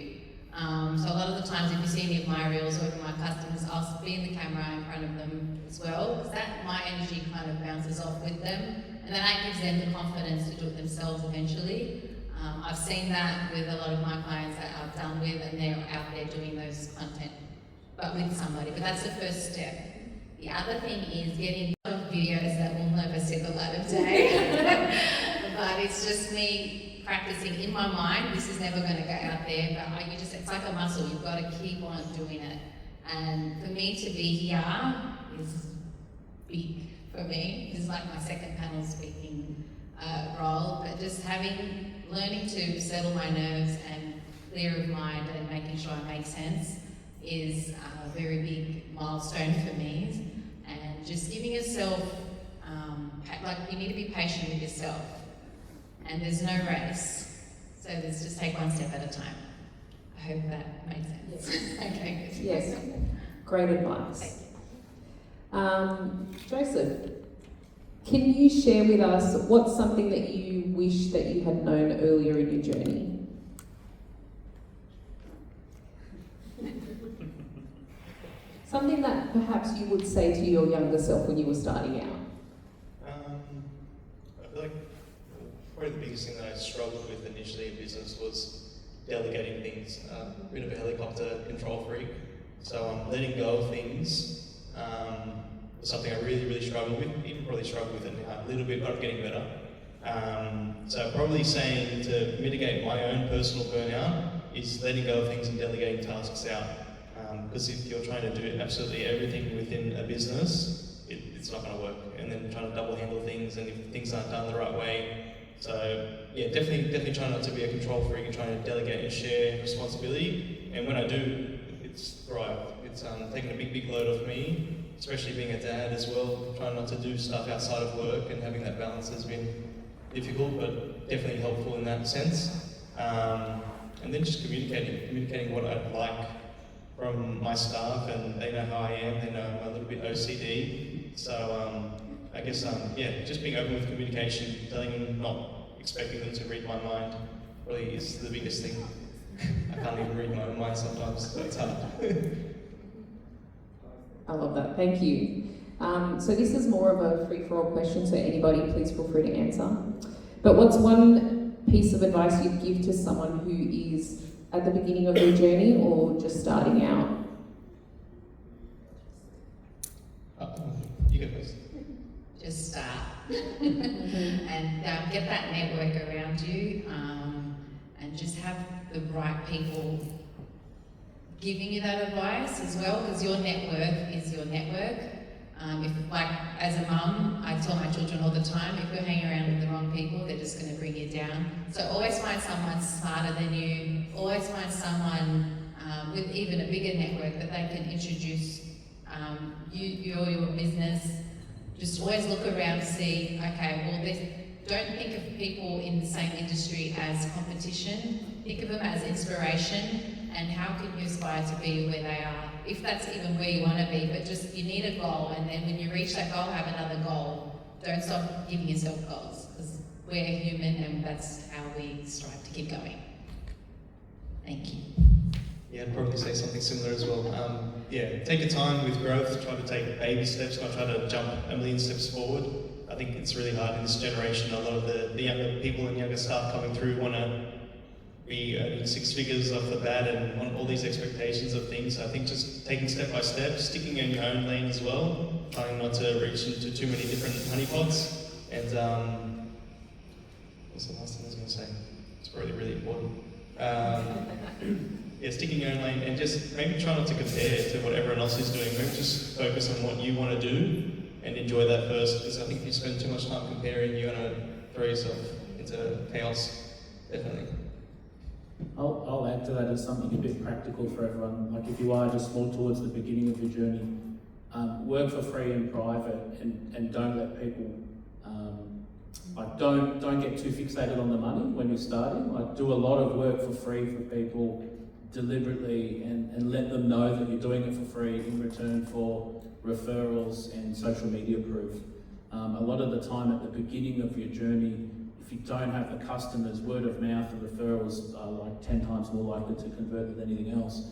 [SPEAKER 6] So a lot of the times if you see any of my reels or even my customers, I'll be in the camera in front of them as well, because that my energy kind of bounces off with them, and then that gives them the confidence to do it themselves eventually. I've seen that with a lot of my clients that I've done with, and they're out there doing those content, but with somebody. But that's the first step. The other thing is getting a lot of videos that will never see the light of day. But it's just me practicing in my mind. This is never going to go out there, but it's like a muscle. You've got to keep on doing it. And for me to be here is big for me. It's like my second panel speaking role, but just learning to settle my nerves and clear of mind and making sure I make sense is a very big milestone for me. And just giving yourself, you need to be patient with yourself. And there's no race. So let's just take one step at a time. I hope that made sense. Yes. Okay, good.
[SPEAKER 5] Yes, great advice. Joseph, can you share with us what's something that you wish that you had known earlier in your journey? Something that perhaps you would say to your younger self when you were starting out?
[SPEAKER 9] I feel like probably the biggest thing that I struggled with initially in business was delegating things. A bit of a helicopter control freak. So letting go of things was something I really, really struggled with. Even probably struggle with it now a little bit, but I'm getting better. So probably saying to mitigate my own personal burnout is letting go of things and delegating tasks out. Because if you're trying to do absolutely everything within a business, it's it's not going to work. And then trying to double handle things, and if things aren't done the right way. So yeah, definitely try not to be a control freak and trying to delegate and share responsibility. And when I do, it's right. It's taking a big load off me, especially being a dad as well. Trying not to do stuff outside of work, and having that balance has been difficult, but definitely helpful in that sense. And then just communicating what I'd like from my staff, and they know how I am. They know I'm a little bit OCD. So I guess yeah, just being open with communication, telling them, not expecting them to read my mind, really is the biggest thing. I can't even read my own mind sometimes, so it's hard.
[SPEAKER 5] I love that, thank you. So this is more of a free-for-all question, so anybody please feel free to answer. But what's one piece of advice you'd give to someone who is at the beginning of their journey or just starting out?
[SPEAKER 9] You go first.
[SPEAKER 6] Just start and get that network around you, and just have the right people giving you that advice as well, because your net worth is your network. If, like, as a mum, I tell my children all the time, if you're hanging around with the wrong people, they're just going to bring you down. So always find someone smarter than you, always find someone with even a bigger network that they can introduce you or your business. Just always look around to see, okay, well, don't think of people in the same industry as competition. Think of them as inspiration, and how can you aspire to be where they are, if that's even where you want to be. But just, you need a goal, and then when you reach that goal, have another goal. Don't stop giving yourself goals, because we're human and that's how we strive to keep going. Thank you.
[SPEAKER 9] Yeah, I'd probably say something similar as well. Yeah, take your time with growth, try to take baby steps, not try to jump a million steps forward. I think it's really hard in this generation. A lot of the younger people and younger staff coming through want to be earning six figures off the bat and want all these expectations of things. I think just taking step by step, sticking in your own lane as well, trying not to reach into too many different honeypots. And what's the last thing I was going to say? It's probably really important. Yeah, sticking your own lane, and just maybe try not to compare to what everyone else is doing. Maybe just focus on what you want to do and enjoy that first, because I think if you spend too much time comparing, you're going to throw yourself into chaos, definitely.
[SPEAKER 7] I'll add to that as something a bit practical for everyone. Like, if you are just more towards the beginning of your journey, work for free in private, and don't let people don't get too fixated on the money when you're starting. Like, do a lot of work for free for people deliberately, and let them know that you're doing it for free in return for referrals and social media proof. A lot of the time at the beginning of your journey, if you don't have the customers, word of mouth and referrals are like 10 times more likely to convert than anything else.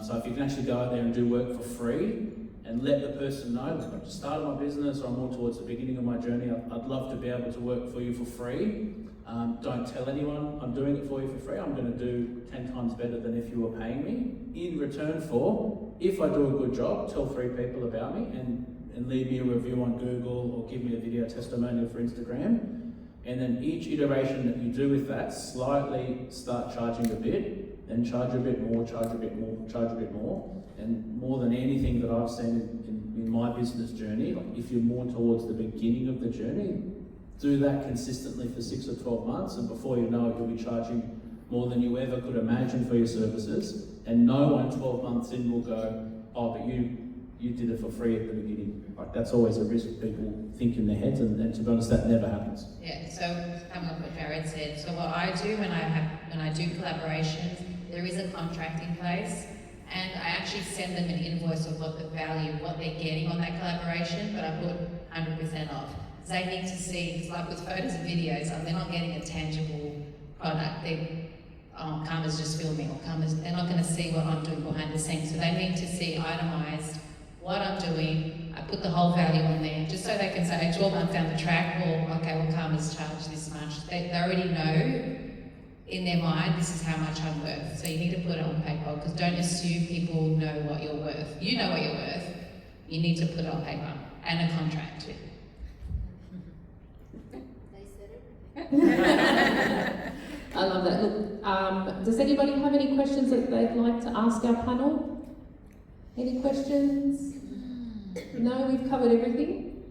[SPEAKER 7] So if you can actually go out there and do work for free and let the person know, look, I've just started my business, or I'm more towards the beginning of my journey, I'd love to be able to work for you for free. Don't tell anyone I'm doing it for you for free. I'm going to do 10 times better than if you were paying me. In return for, if I do a good job, tell 3 people about me and leave me a review on Google, or give me a video testimonial for Instagram. And then each iteration that you do with that, slightly start charging a bit, then charge a bit more, charge a bit more, charge a bit more. And more than anything that I've seen in my business journey, like, if you're more towards the beginning of the journey, do that consistently for 6 or 12 months, and before you know it, you'll be charging more than you ever could imagine for your services. And no one 12 months in will go, oh, but you did it for free at the beginning. Like, that's always a risk people think in their heads, and to be honest, that never happens.
[SPEAKER 6] Yeah, so coming off what Jared said, so what I do when I do collaborations, there is a contract in place, and I actually send them an invoice of what the value, what they're getting on that collaboration, but I put 100% off. So they need to see, it's like with photos and videos, they're not getting a tangible product. Karma's just filming, or they're not going to see what I'm doing behind the scenes. So they need to see itemised what I'm doing. I put the whole value on there, just so they can say, 12 months down the track, or okay, well, Karma's charged this much. They already know in their mind, this is how much I'm worth. So you need to put it on paper, because don't assume people know what you're worth. You know what you're worth. You need to put it on paper, and a contract.
[SPEAKER 5] I love that. Look, does anybody have any questions that they'd like to ask our panel? Any questions? No, we've covered everything.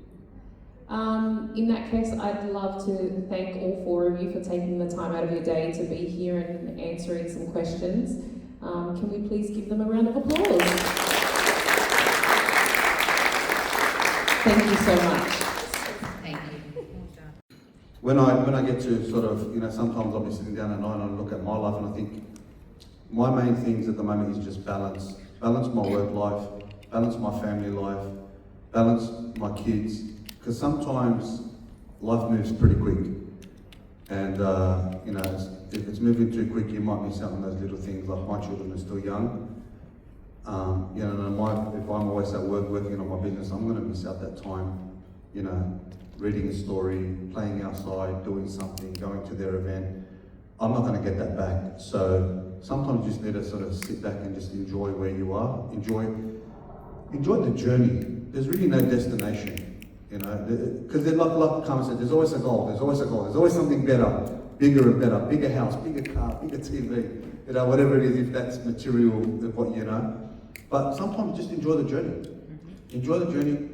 [SPEAKER 5] In that case, I'd love to thank all four of you for taking the time out of your day to be here and answering some questions. Can we please give them a round of applause? Thank you so much.
[SPEAKER 6] Thank you.
[SPEAKER 1] When I get to sort of, sometimes I'll be sitting down at night and I look at my life and I think, my main things at the moment is just balance. Balance my work life, balance my family life, balance my kids. Because sometimes life moves pretty quick. And, if it's moving too quick, you might miss out on those little things. Like my children are still young. If I'm always at work working on my business, I'm going to miss out that time, reading a story, playing outside, doing something, going to their event. I'm not going to get that back. So sometimes you just need to sort of sit back and just enjoy where you are. Enjoy the journey. There's really no destination, because like Carmen said, there's always a goal, there's always something better, bigger and better, bigger house, bigger car, bigger TV, whatever it is, if that's material, But sometimes just enjoy the journey. Enjoy the journey.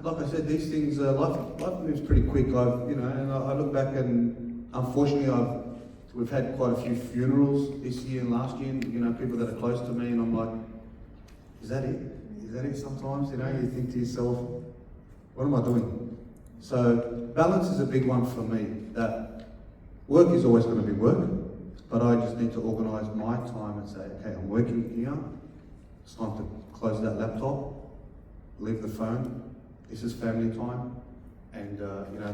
[SPEAKER 1] Like I said, these things, life moves pretty quick. And I look back and unfortunately we've had quite a few funerals this year and last year, people that are close to me, and I'm like, is that it? Is that it sometimes? You think to yourself, what am I doing? So balance is a big one for me, that work is always going to be work, but I just need to organise my time and say, okay, I'm working here, it's time to close that laptop, leave the phone, this is family time, and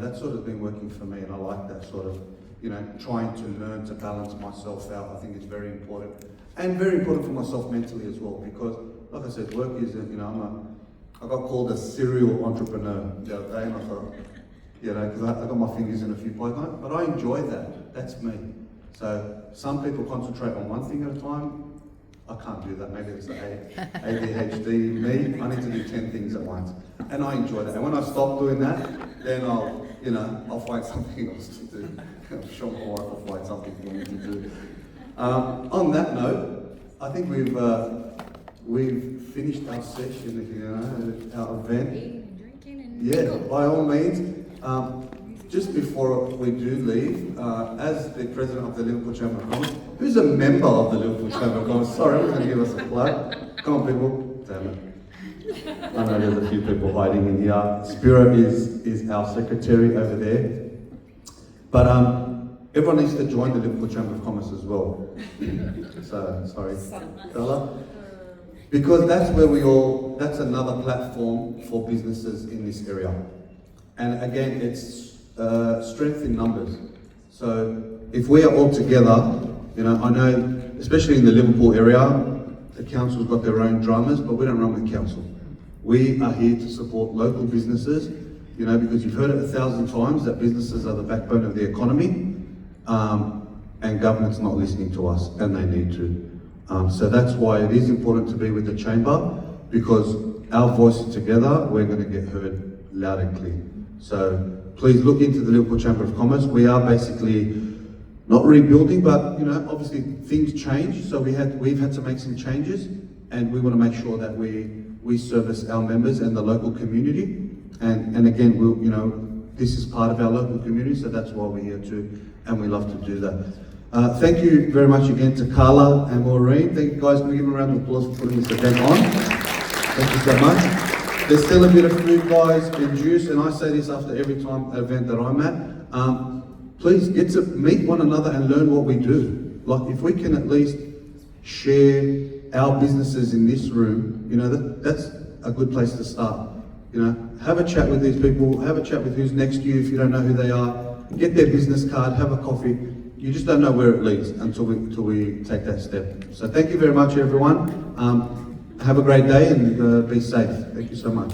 [SPEAKER 1] that's sort of been working for me, and I like that sort of, trying to learn to balance myself out. I think it's very important, and very important for myself mentally as well, because like I said, work is, I got called a serial entrepreneur the other day, and I thought, because I got my fingers in a few pies, but I enjoy that. That's me. So some people concentrate on one thing at a time. I can't do that. Maybe it's the ADHD in me. I need to do 10 things at once, and I enjoy that. And when I stop doing that, then I'll find something else to do. I'm sure my wife will find something for me to do. On that note, I think we've finished our session, our event. Yeah, by all means. Just before we do leave, as the president of the Liverpool Chamber of Commerce, who's a member of the Liverpool Chamber of Commerce? Sorry, we're going to give us a plug. Come on, people. Damn it. I know there's a few people hiding in here. Spiro is our secretary over there. But everyone needs to join the Liverpool Chamber of Commerce as well. So, sorry, Bella. Because that's where that's another platform for businesses in this area. And again, it's strength in numbers. So if we are all together, I know, especially in the Liverpool area, the council's got their own dramas, but we don't run with council. We are here to support local businesses, because you've heard it 1,000 times that businesses are the backbone of the economy, and government's not listening to us, and they need to. So that's why it is important to be with the chamber, because our voices together, we're going to get heard loud and clear. So please look into the Liverpool Chamber of Commerce. We are basically not rebuilding, but obviously things change, so we've had to make some changes, and we want to make sure that we service our members and the local community. And again, this is part of our local community, so that's why we're here too, and we love to do that. Thank you very much again to Carla and Maureen. Thank you guys. Can we give them a round of applause for putting this event on? Thank you so much. There's still a bit of food, guys, and juice, and I say this after every event that I'm at. Please get to meet one another and learn what we do. Like, if we can at least share our businesses in this room, that's a good place to start. Have a chat with these people, have a chat with who's next to you if you don't know who they are, get their business card, have a coffee. You just don't know where it leads until we take that step. So thank you very much, everyone. Have a great day and be safe. Thank you so much.